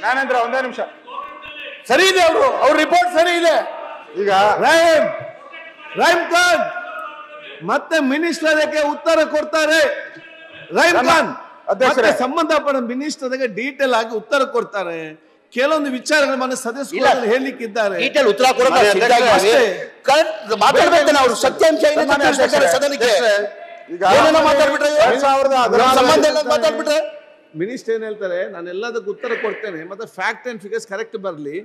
ಜ್ಞಾನೇಂದ್ರ ಒಂದೇ ನಿಮಿಷ. ಸರಿ ಇದೆ, ಅವ್ರ ರಿಪೋರ್ಟ್ ಸರಿ ಇದೆ. ಈಗ ರಹೀಮ್ ಖಾನ್ ಮತ್ತೆ ಮಿನಿಸ್ಟರ್ಗೆ ಉತ್ತರ ಕೊಡ್ತಾರೆ. ರಹೀಮ್ ಖಾನ್ ಮತ್ತೆ ಸಂಬಂಧಪಟ್ಟ ಮಿನಿಸ್ಟರ್ಗೆ ಡೀಟೇಲ್ ಆಗಿ ಉತ್ತರ ಕೊಡ್ತಾರೆ. ಕೆಲವೊಂದು ವಿಚಾರಗಳ ಮನೆ ಸದಸ್ಯರು ಹೇಳಿಕ್ಕಿದ್ದಾರೆ. ಡೀಟೇಲ್ ಉತ್ತರ ಮಾತಾಡ್ಬೇಕು. ಸತ್ಯಾಂಶ ಸದನಕ್ಕೆ ಮಾತಾಡ್ಬಿಟ್ರೆ ಮಿನಿಸ್ಟರ್ ಏನ್ ಹೇಳ್ತಾರೆ, ನಾನು ಎಲ್ಲದಕ್ಕೂ ಉತ್ತರ ಕೊಡ್ತೇನೆ, ಮತ್ತೆ ಫ್ಯಾಕ್ಟ್ ಅಂಡ್ ಫಿಗರ್ಸ್ ಕರೆಕ್ಟ್ ಬರಲಿ,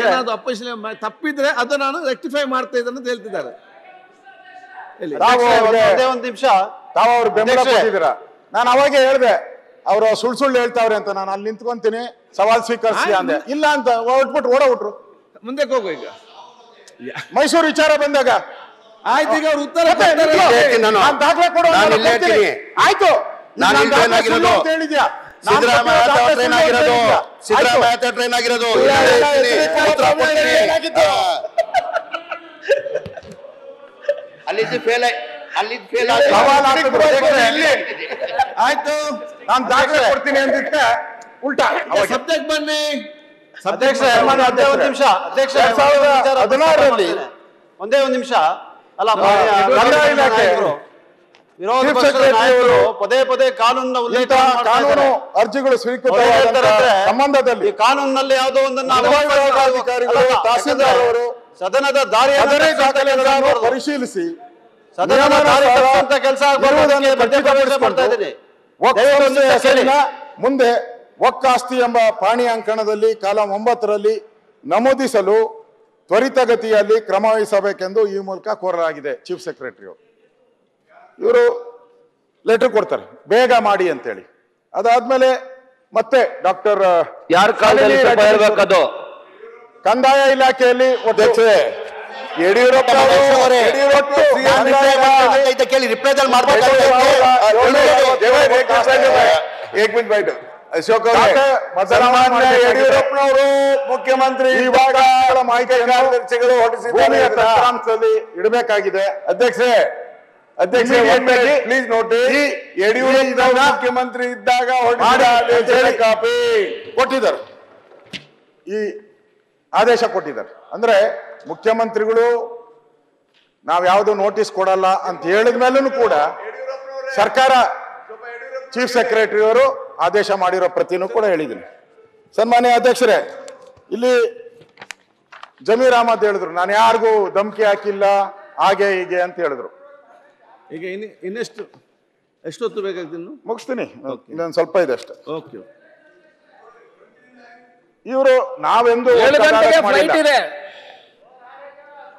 ಏನಾದ್ರು ಅಪೋಸಿಷನ್ ತಪ್ಪಿದ್ರೆ ಅದು ನಾನು ರೆಕ್ಟಿಫೈ ಮಾಡ್ತಾ ಇದ್ದೇನೆ ಅಂತ ಹೇಳ್ತಿದ್ದಾರೆ. ಒಂದು ನಿಮಿಷ, ತಾವು ಅವ್ರು ಬೆಂಬಲ ಕೊಟ್ಟಿದ್ದೀರಾ? ನಾನು ಅವಾಗೆ ಹೇಳ್ದೆ ಅವರು ಸುಳ್ಳು ಹೇಳ್ತಾವ್ರೆ ಅಂತ. ನಾನು ಅಲ್ಲಿ ನಿಂತ್ಕೊಂತೀನಿ, ಸವಾಲ್ ಸ್ವೀಕರಿಸಿ ಅಂದೆ. ಇಲ್ಲ ಅಂತ ಹೊಟ್ಬಿಟ್ರು, ಓಡೋಗ್ಬಿಟ್ರು. ಮುಂದೆ ಹೋಗು. ಈಗ ಮೈಸೂರು ವಿಚಾರ ಬಂದಾಗ ಆಯ್ತು, ಈಗ ಅವ್ರು ಉತ್ತರ ದಾಖಲೆ ಕೊಡು. ಆಯ್ತು, ಹೇಳಿದ್ಯಾ? ಸಿದ್ದರಾಮಯ್ಯ ಟ್ರೈನ್ ಆಗಿರೋದು ಅಲ್ಲಿದ್ದು ಫೇಲ್ ಆಯ್ತು, ನಾನು ದಾಖಲೆ ಕೊಡ್ತೀನಿ ಅಂದಿದ್ದೆ. ಉಲ್ಟಾ ಸಬ್ಜೆಕ್ಟ್ ಬನ್ನಿ. ಅಧ್ಯಕ್ಷ, ಒಂದ್ ನಿಮಿಷ ಅಧ್ಯಕ್ಷ, 2016ರಲ್ಲಿ ಒಂದೇ ಒಂದು ನಿಮಿಷ. ಅಲ್ಲ, ವಿರೋಧ ಪಕ್ಷದ ನಾಯಕರು ಪದೇ ಪದೇ ಕಾನೂನಿನ ಉಲ್ಲೇಖ ಕಾನೂನು ಅರ್ಜಿಗಳು ಸ್ವೀಕೃತ ಸಂಬಂಧದಲ್ಲಿ ಕಾನೂನಿನಲ್ಲಿ ಯಾವುದೋ ಒಂದನ್ನು ತಹಸೀಲ್ದಾರ್ ಅವರು ಸದನದ ದಾಖಲೆಗಳನ್ನು ಪರಿಶೀಲಿಸಿ ಸದನದ ಕೆಲಸ ಮಾಡ್ತಾ ಇದ್ದೀನಿ. ಮುಂದೆ ಒಕ್ಕಾಸ್ತಿ ಎಂಬ ಪಾಣಿ ಅಂಕಣದಲ್ಲಿ ಕಾಲಂ 9ರಲ್ಲಿ ನಮೂದಿಸಲು ತ್ವರಿತಗತಿಯಲ್ಲಿ ಕ್ರಮ ವಹಿಸಬೇಕೆಂದು ಈ ಮೂಲಕ ಕೋರಲಾಗಿದೆ. ಚೀಫ್ ಸೆಕ್ರೆಟರಿ ಇವರು ಲೆಟರ್ ಕೊಡ್ತಾರೆ, ಬೇಗ ಮಾಡಿ ಅಂತೇಳಿ. ಅದಾದ್ಮೇಲೆ ಮತ್ತೆ ಡಾಕ್ಟರ್ ಕಂದಾಯ ಇಲಾಖೆಯಲ್ಲಿ ಯಡಿಯೂರಪ್ಪ ಕೇಳಿ ರಿಪ್ಲೈದಲ್ಲಿ ಅಶೋಕ್ ಯಡಿಯೂರಪ್ಪನವರು ಮುಖ್ಯಮಂತ್ರಿ ವಿಭಾಗಗಳ ಮಾಹಿತಿ ಕಾರ್ಯದರ್ಶಿಗಳು ಹೊರಡಿಸಿದ್ದಾರೆ, ಇಡಬೇಕಾಗಿದೆ. ಅಧ್ಯಕ್ಷ ಪ್ಲೀಸ್ ನೋಟಿ, ಯಡಿಯೂರಪ್ಪ ಮುಖ್ಯಮಂತ್ರಿ ಇದ್ದಾಗ ಕಾಪಿ ಕೊಟ್ಟಿದ್ದಾರೆ, ಈ ಆದೇಶ ಕೊಟ್ಟಿದ್ದಾರೆ. ಅಂದ್ರೆ ಮುಖ್ಯಮಂತ್ರಿಗಳು ನಾವ್ ಯಾವ್ದು ನೋಟಿಸ್ ಕೊಡಲ್ಲ ಅಂತ ಹೇಳಿದ ಮೇಲೂ ಕೂಡ ಸರ್ಕಾರ ಚೀಫ್ ಸೆಕ್ರೆಟರಿ ಅವರು ಆದೇಶ ಮಾಡಿರೋ ಪ್ರತಿನೂ ಕೂಡ ಹೇಳಿದ್ದೀನಿ. ಸನ್ಮಾನ್ಯ ಅಧ್ಯಕ್ಷರೇ, ಇಲ್ಲಿ ಜಮೀರ್ ಅಹಮದ್ ಹೇಳಿದ್ರು ನಾನು ಯಾರಿಗೂ ಧಮಕಿ ಹಾಕಿಲ್ಲ ಹಾಗೆ ಹೀಗೆ ಅಂತ ಹೇಳಿದ್ರು. ಈಗ ಎಷ್ಟೊತ್ತು ಬೇಕಾಗ್ತದೆ? ಮುಗಿಸ್ತೀನಿ, ಇನ್ನೊಂದು ಸ್ವಲ್ಪ ಇದೆ ಅಷ್ಟೇ. ಓಕೆ. ಇವರು ನಾವೆಂದು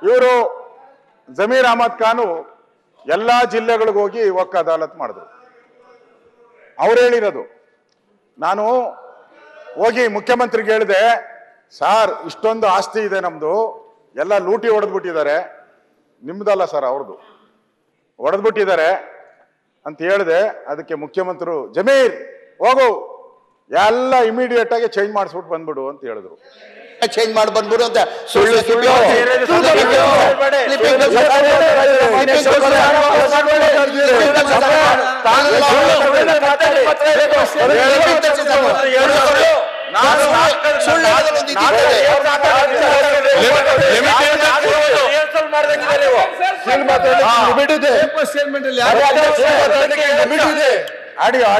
ಇವರು ಜಮೀರ್ ಅಹಮದ್ ಖಾನು ಎಲ್ಲಾ ಜಿಲ್ಲೆಗಳಿಗೆ ಹೋಗಿ ವಕ್ ಅದಾಲತ್ ಮಾಡಿದ್ರು. ಅವ್ರು ಹೇಳಿರೋದು, ನಾನು ಹೋಗಿ ಮುಖ್ಯಮಂತ್ರಿಗೆ ಹೇಳಿದೆ, ಸಾರ್ ಇಷ್ಟೊಂದು ಆಸ್ತಿ ಇದೆ ನಮ್ದು, ಎಲ್ಲ ಲೂಟಿ ಹೊಡೆದ್ಬಿಟ್ಟಿದ್ದಾರೆ, ನಿಮ್ದಲ್ಲ ಸರ್ ಅವ್ರದ್ದು, ಹೊಡೆದ್ಬಿಟ್ಟಿದ್ದಾರೆ ಅಂತ ಹೇಳಿದೆ. ಅದಕ್ಕೆ ಮುಖ್ಯಮಂತ್ರಿ ಜಮೀರ್ ಹೋಗು ಎಲ್ಲ ಇಮಿಡಿಯೇಟ್ ಆಗಿ ಚೇಂಜ್ ಮಾಡಿಸ್ಬಿಟ್ಟು ಬಂದ್ಬಿಡು ಅಂತ ಹೇಳಿದ್ರು. ಚೇಂಜ್ ಮಾಡಿ ಬಂದ್ಬಿಡು ಅಂತ ಸುಳ್ಳು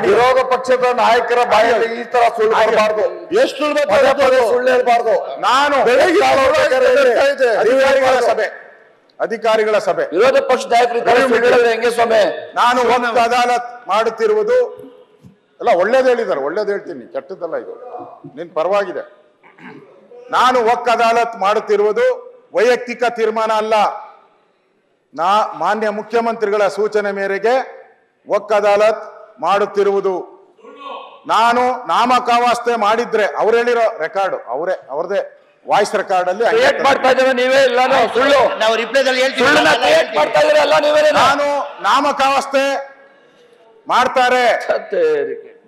ವಿರೋಧ ಪಕ್ಷದ ನಾಯಕರ ಬಾಯಲ್ಲಿ ಈ ತರ ಸುಳ್ಳು ಬರಬಾರ್ದು, ಎಷ್ಟು ಸುಳ್ಳು ಹೇಳ್ಬಾರ್ದು. ನಾನು ಅಧಿಕಾರಿಗಳ ಸಭೆ ವಿರೋಧ ಪಕ್ಷ ನಾಯಕರು ಹೆಂಗೆ ಸ್ವಾಮಿ, ನಾನು ವಕ್ ಅದಾಲತ್ ಮಾಡುತ್ತಿರುವುದು ಎಲ್ಲ ಒಳ್ಳೇದು ಹೇಳಿದ್ದಾರೆ, ಒಳ್ಳೇದು ಹೇಳ್ತೀನಿ, ಕೆಟ್ಟದ್ದಲ್ಲ ಇದು, ನಿನ್ ಪರವಾಗಿದೆ. ನಾನು ವಕ್ ಅದಾಲತ್ ಮಾಡುತ್ತಿರುವುದು ವೈಯಕ್ತಿಕ ತೀರ್ಮಾನ ಅಲ್ಲ, ಮಾನ್ಯ ಮುಖ್ಯಮಂತ್ರಿಗಳ ಸೂಚನೆ ಮೇರೆಗೆ ವಕ್ ಅದಾಲತ್ ಮಾಡುತ್ತಿರುವುದು. ನಾನು ನಾಮಕಾವಾಸ್ತೆ ಮಾಡಿದ್ರೆ ಅವ್ರು ಹೇಳಿರೋ ರೆಕಾರ್ಡ್ ಅವ್ರದೇ ವಾಯ್ಸ್ ರೆಕಾರ್ಡ್ ಅಲ್ಲಿ ನಾನು ನಾಮಕಾವಾಸ್ತೆ ಮಾಡ್ತಾರೆ,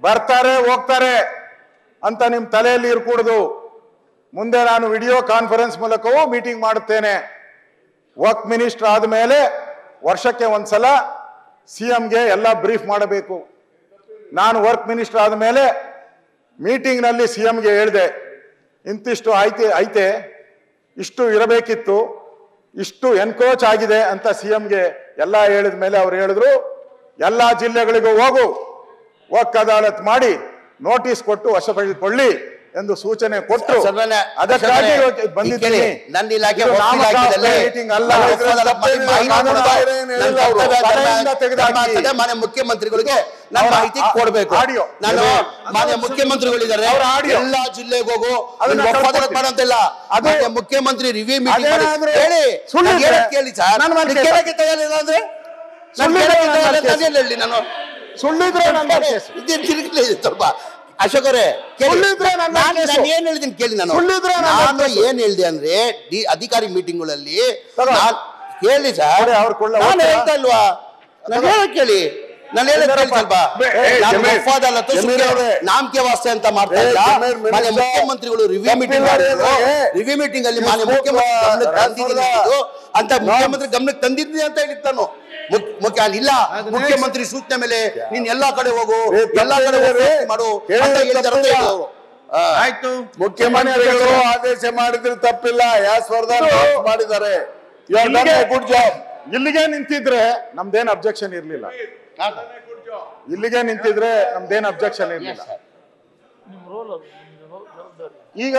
ಬರ್ತಾರೆ ಹೋಗ್ತಾರೆ ಅಂತ ನಿಮ್ ತಲೆಯಲ್ಲಿ ಇರ್ಕೂಡುದು. ಮುಂದೆ ನಾನು ವಿಡಿಯೋ ಕಾನ್ಫರೆನ್ಸ್ ಮೂಲಕವೂ ಮೀಟಿಂಗ್ ಮಾಡುತ್ತೇನೆ. ವರ್ಕ್ ಮಿನಿಸ್ಟರ್ ಆದ್ಮೇಲೆ ವರ್ಷಕ್ಕೆ ಒಂದ್ಸಲ ಸಿಎಂಗೆ ಎಲ್ಲ ಬ್ರೀಫ್ ಮಾಡಬೇಕು. ನಾನು ವರ್ಕ್ ಮಿನಿಸ್ಟರ್ ಆದ್ಮೇಲೆ ಮೀಟಿಂಗ್ ನಲ್ಲಿ ಸಿಎಂಗೆ ಹೇಳಿದೆ, ಇಂತಿಷ್ಟು ಐತೆ ಇಷ್ಟು ಇರಬೇಕಿತ್ತು, ಇಷ್ಟು ಎನ್ಕ್ರೋಚ್ ಆಗಿದೆ ಅಂತ ಸಿಎಂಗೆ ಎಲ್ಲ ಹೇಳಿದ ಮೇಲೆ ಅವ್ರು ಹೇಳಿದ್ರು ಎಲ್ಲಾ ಜಿಲ್ಲೆಗಳಿಗೂ ವಕ್ ಅದಾಲತ್ ಮಾಡಿ ನೋಟಿಸ್ ಕೊಟ್ಟು ವಶಪಡಿಸಿಕೊಳ್ಳಿ ಎಂದು ಸೂಚನೆ ಕೊಟ್ಟು ಅದಕ್ಕಾಗಿ ಬಂದಿದ್ದೀನಿ. ನನ್ನ ಇಲಾಖೆ ಮಾನ್ಯ ಮುಖ್ಯಮಂತ್ರಿಗಳಿಗೆ ನಾನು ಮಾಹಿತಿ ಕೊಡಬೇಕು. ನಾನು ಮಾನ್ಯ ಮುಖ್ಯಮಂತ್ರಿಗಳಿದ್ದಾರೆ, ಎಲ್ಲಾ ಜಿಲ್ಲೆಗೆ ಹೋಗು ಮಾಡಂತಿಲ್ಲ. ಮಾನ್ಯ ಮುಖ್ಯಮಂತ್ರಿ ರಿವ್ಯೂ ಮೀಟಿಂಗ್ ಹೇಳಿ ಕೇಳಿ ಸರ್, ಕೇಳಕ್ಕೆ ತಯಾರಿಲ್ಲ ಅಂದ್ರೆ ಹೇಳಿ. ನಾನು ಸುಳ್ಳಿದ್ರೆ ಸ್ವಲ್ಪ ಅಶೋಕ್ ಅವರೇ ನಾನು ಏನ್ ಹೇಳಿದ್ದೀನಿ ಕೇಳಿ. ನಾನು ಏನ್ ಹೇಳಿದೆ ಅಂದ್ರೆ ಅಧಿಕಾರಿ ಮೀಟಿಂಗ್ಗಳಲ್ಲಿ ಕೇಳಿ ಸರ್, ನಾನು ಹೇಳ್ತಾ ಇಲ್ವಾ? ನಾನು ಹೇಳಕ್ ಕೇಳಿ, ನಾನು ಹೇಳಕ್ ಕೇಳಿ ಸ್ವಲ್ಪ. ನಾಮಕೆ ವಾಸ್ತೆ ಅಂತ ಮಾಡ್ತಾ ಇಲ್ಲ. ಮಾನ್ಯ ಮುಖ್ಯಮಂತ್ರಿಗಳು ರಿವ್ಯೂ ಮೀಟಿಂಗ್ ಅಲ್ಲಿ ಮಾನ್ಯ ಮುಖ್ಯಮಂತ್ರಿ ಅಂತ ಮುಖ್ಯಮಂತ್ರಿ ಗಮನಕ್ಕೆ ತಂದಿದ್ದೀನಿ ಅಂತ ಹೇಳಿದ್ದಾನು. ಇಲ್ಲ ಮುಖ್ಯಮಂತ್ರಿ ಸೂಚನೆ ಮೇಲೆ ನೀನ್ ಎಲ್ಲಾ ಕಡೆ ಹೋಗು, ಎಲ್ಲಾ ಕಡೆ ಮಾಡು ಆಯ್ತು. ಮುಖ್ಯಮಂತ್ರಿಗಳು ಆದೇಶ ಮಾಡಿದ್ರೆ ತಪ್ಪಿಲ್ಲ, ಮಾಡಿದ್ದಾರೆ. Good job. ಇಲ್ಲಿಗೆ ನಿಂತಿದ್ರೆ ನಮ್ದೇನ್ ಅಬ್ಜೆಕ್ಷನ್ ಇರ್ಲಿಲ್ಲ. ಇಲ್ಲಿಗೆ ನಿಂತಿದ್ರೆ ನಮ್ದೇನ್ ಅಬ್ಜೆಕ್ಷನ್ ಇರ್ಲಿಲ್ಲ. ಈಗ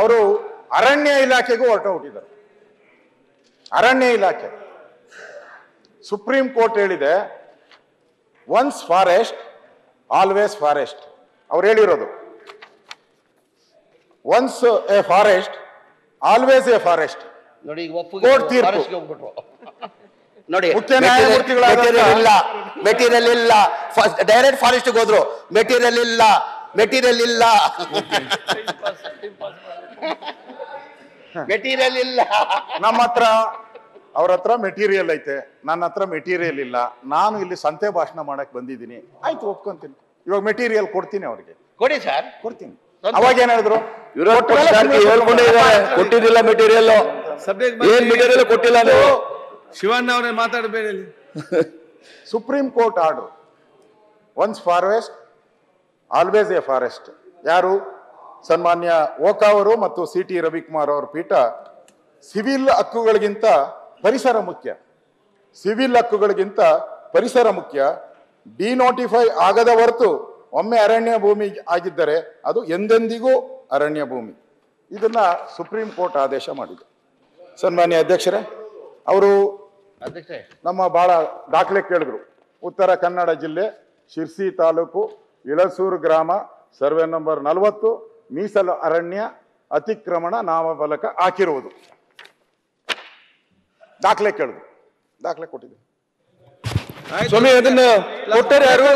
ಅವರು ಅರಣ್ಯ ಇಲಾಖೆಗೂ ಹೊರಟೋಗಿದ್ದಾರೆ. ಅರಣ್ಯ ಇಲಾಖೆ ಸುಪ್ರೀಂ ಕೋರ್ಟ್ ಹೇಳಿದೆ ಒನ್ಸ್ ಫಾರೆಸ್ಟ್ ಆಲ್ವೇಸ್ ಫಾರೆಸ್ಟ್. ಅವ್ರು ಹೇಳಿರೋದು once A forest always a forest. ನೋಡಿ ಕೋರ್ಟ್ ತೀರ್ಪು. ನೋಡಿ ಮುಖ್ಯ ನ್ಯಾಯಮೂರ್ತಿಗಳಾದ ಮೆಟೀರಿಯಲ್ ಇಲ್ಲ, ಡೈರೆಕ್ಟ್ ಫಾರೆಸ್ಟ್ ಹೋದ್ರು, ಮೆಟೀರಿಯಲ್ ಇಲ್ಲ. ಮೆಟೀರಿಯಲ್ ಇಲ್ಲ. ನಮ್ಮ ಹತ್ರ ಅವ್ರ ಹತ್ರ ಮೆಟೀರಿಯಲ್ ಐತೆ, ನನ್ನ ಹತ್ರ ಮೆಟೀರಿಯಲ್ ಇಲ್ಲ. ನಾನು ಇಲ್ಲಿ ಸಂತೆ ಭಾಷಣ ಮಾಡಕ್ ಬಂದಿದ್ದೀನಿ, ಆಯ್ತು ಒಪ್ಕೊಂತೀನಿ. ಇವಾಗ ಮೆಟೀರಿಯಲ್ ಕೊಡ್ತೀನಿ ಅವ್ರಿಗೆ, ಕೊಡಿ ಸರ್, ಕೊಡ್ತೀನಿ. ಅವಾಗ ಏನ್ ಹೇಳಿದ್ರು? ಕೊಟ್ಟಿದ್ದಿಲ್ಲ ಮೆಟೀರಿಯಲ್, ಏನ್ ಮೆಟೀರಿಯಲ್ ಕೊಟ್ಟಿಲ್ಲ. ಶಿವಣ್ಣ ಅವರೇ ಮಾತಾಡಬೇಡಿ. Supreme court order once forest always a forest. ಯಾರು? ಸನ್ಮಾನ್ಯ ಓಕಾ ಅವರು ಮತ್ತು ಸಿ.ಟಿ. ರವಿಕುಮಾರ್ ಅವರ ಪೀಠ ಸಿವಿಲ್ ಹಕ್ಕುಗಳಿಗಿಂತ ಪರಿಸರ ಮುಖ್ಯ, ಸಿವಿಲ್ ಹಕ್ಕುಗಳಿಗಿಂತ ಪರಿಸರ ಮುಖ್ಯ. ಡಿನೋಟಿಫೈ ಆಗದ ಹೊರತು ಒಮ್ಮೆ ಅರಣ್ಯ ಭೂಮಿ ಆಗಿದ್ದರೆ ಅದು ಎಂದೆಂದಿಗೂ ಅರಣ್ಯ ಭೂಮಿ. ಇದನ್ನ ಸುಪ್ರೀಂ ಕೋರ್ಟ್ ಆದೇಶ ಮಾಡಿದೆ. ಸನ್ಮಾನ್ಯ ಅಧ್ಯಕ್ಷರೇ, ಅವರು ನಮ್ಮ ಬಹಳ ದಾಖಲೆ ಕೇಳಿದ್ರು. ಉತ್ತರ ಕನ್ನಡ ಜಿಲ್ಲೆ ಶಿರ್ಸಿ ತಾಲೂಕು ಇಳಸೂರು ಗ್ರಾಮ ಸರ್ವೆ ನಂಬರ್ 40 ಮೀಸಲು ಅರಣ್ಯ ಅತಿಕ್ರಮಣ ನಾಮಫಲಕ ಹಾಕಿರುವುದು. ದಾಖಲೆ ಕೇಳಿದ್ರು, ದಾಖಲೆ ಕೊಟ್ಟಿದೆ. ಸ್ವಾಮಿ ಅದನ್ನ ಕೊಟ್ಟರೆ ಯಾರು?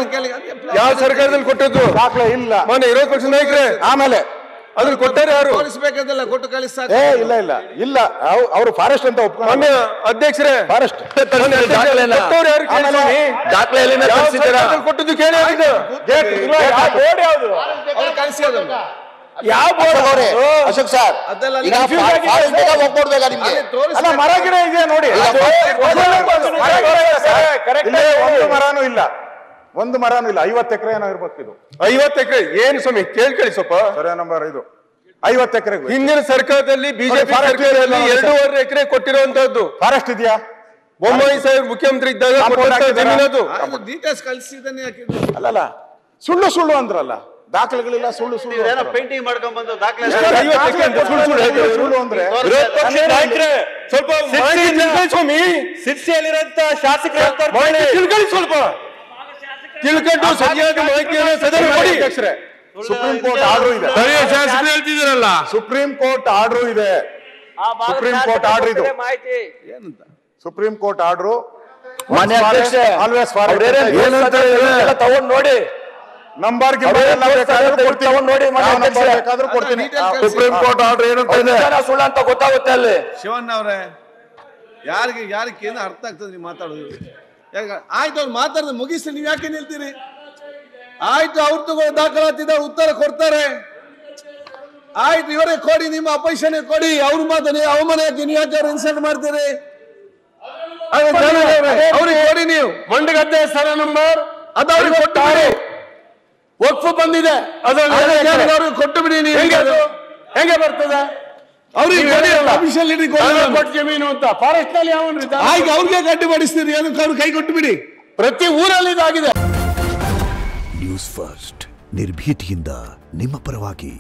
ಯಾವ ಸರ್ಕಾರದಲ್ಲಿ ಕೊಟ್ಟದ್ದು? ದಾಖಲೆ ಇಲ್ಲ. ಮೊನ್ನೆ ವಿರೋಧ ಪಕ್ಷ ನಾಯಕರೇ ಆಮೇಲೆ ಅದ್ರ ಕೊಟ್ಟರೆ ಯಾರು? ಕೊಟ್ಟು ಕಳಿಸ ಇಲ್ಲ ಇಲ್ಲ ಇಲ್ಲ, ಅವರು ಫಾರೆಸ್ಟ್ ಅಂತ ಒಪ್ಕೊಂಡು. ಅಧ್ಯಕ್ಷರೇ, ಫಾರೆಸ್ಟ್ ಕೊಟ್ಟದ್ದು ಕೇಳಿ. ಯಾವ ಬೋರ್ಡ್? ಅಶೋಕ್ ಸರ್, ಮರ ಗಿಡ ಇದೆ ನೋಡಿ. ಒಂದು ಮರಾನು ಇಲ್ಲ, ಒಂದು ಮರಾನು ಇಲ್ಲ. 50 ಎಕರೆ ಏನೋ ಇರ್ಬೇಕು. ಇದು 50 ಎಕರೆ ಏನು ಸ್ವಾಮಿ? ಕೇಳಿ ಸ್ವಲ್ಪ. ಸರ್ವೆ ನಂಬರ್ 50 ಎಕರೆ. ಹಿಂದಿನ ಸರ್ಕಾರದಲ್ಲಿ ಬಿಜೆಪಿ ಸರ್ಕಾರದಲ್ಲಿ 2.5 ಎಕರೆ ಕೊಟ್ಟಿರುವಂತದ್ದು ಫಾರೆಸ್ಟ್ ಇದೆಯಾ? ಬೊಮ್ಮಾಯಿ ಸಾಹೇಬ್ ಮುಖ್ಯಮಂತ್ರಿ ಇದ್ದಾಗ ಜಮೀನದು ಅಲ್ಲಲ್ಲ, ಸುಳ್ಳು ಸುಳ್ಳು ಅಂದ್ರಲ್ಲ, ದಾಖಲೆಗಳಿಲ್ಲ, ಸುಳ್ಳು ಸುಳ್ಳು ಪೇಂಟಿಂಗ್ ಮಾಡ್ಕೊಂಡ್ ಬಂದು ದಾಖಲೆ ಸುಳ್ಳು ಅಂದ್ರೆ ಸ್ವಲ್ಪ ಸ್ವಾಮಿ ಸಿರ್ಸಿಯಲ್ಲಿರಂತ ಶಾಸಕರು ತಿಳ್ಕೊಳ್ಳಿ, ಸ್ವಲ್ಪ ತಿಳ್ಕೊಂಡು ಸರಿಯಾದ ಮಾಹಿತಿಯನ್ನು ಸದನ ಮಾಡಿ. ಸುಪ್ರೀಂ ಕೋರ್ಟ್ ಆರ್ಡರ್ ಇದೆ. ಶಾಸಕರು ಹೇಳ್ತಿದ್ದೀರಲ್ಲ, ಸುಪ್ರೀಂ ಕೋರ್ಟ್ ಆರ್ಡರ್ ಇದೆ. ಸುಪ್ರೀಂ ಕೋರ್ಟ್ ಆರ್ಡರ್ ಇದು. ಸುಪ್ರೀಂ ಕೋರ್ಟ್ ಆರ್ಡರ್ ಆಲ್ವೇಸ್ ತಗೊಂಡ್ ನೋಡಿ, ನಂಬರ್ ಬೇಕಾದ್ರೂ ಕೊಡ್ತೀನಿ. ಸುಪ್ರೀಂ ಕೋರ್ಟ್ ಆರ್ಡರ್ ಏನಂತ ಇದೆ ಸುಳ್ಳು ಅಂತ ಗೊತ್ತಾಗುತ್ತೆ ಅಲ್ಲಿ. ಶಿವಣ್ಣ ಅವರೇ, ಯಾರಿಗೆ ಏನು ಅರ್ಥ ಆಗ್ತದೆ ನೀವು ಮಾತಾಡೋದು? ಆಯ್ತು, ಅವ್ರು ಮಾತಾಡಿದ್ರೆ ಮುಗಿಸಿ, ನೀವ್ ಯಾಕೆ ನಿಲ್ತೀರಿ? ಆಯ್ತು, ಅವ್ರು ತಗೋ ದಾಖಲಾತಿದ್ದಾರೆ, ಉತ್ತರ ಕೊಡ್ತಾರೆ. ಆಯ್ತು, ಇವರೇ ಕೊಡಿ, ನಿಮ್ಮ ಅಪೋಸಿಷನ್ ಕೊಡಿ. ಅವ್ರು ಮಾತಾಡಿ, ಅವಮಾನ ಯಾಕೆ ನೀವು ಯಾಕೆ ಇನ್ಸಲ್ಟ್ ಮಾಡ್ತೀರಿ? ಅವ್ರಿಗೆ ಕೊಡಿ ನೀವು. ಮಂಡಗದ್ದೆ ಸ್ಥಳ ನಂಬರ್ ಅದು ಅವ್ರಿಗೆ ಕೊಟ್ಟು ವಕ್ಫ್ ಬಂದಿದೆ, ಅವ್ರಿಗೆ ಕೊಟ್ಟು ಬಿಡಿ. ನೀವು ಹೆಂಗೆ ಬರ್ತದೆ? ಜಮೀನು ಅಂತ ಫಾರೆಸ್ಟ್ ನಲ್ಲಿ ಆಯ್ತು, ಅವ್ರಿಗೆ ಗಡ್ಡಿ ಮಾಡಿಸ್ತೀರಿ, ಅದಕ್ಕೆ ಅವ್ರು ಕೈ ಕೊಟ್ಟು ಬಿಡಿ. ಪ್ರತಿ ಊರಲ್ಲಿ ಇದಾಗಿದೆ. ನ್ಯೂಸ್ ಫಸ್ಟ್ ನಿರ್ಭೀತಿಯಿಂದ ನಿಮ್ಮ ಪರವಾಗಿ.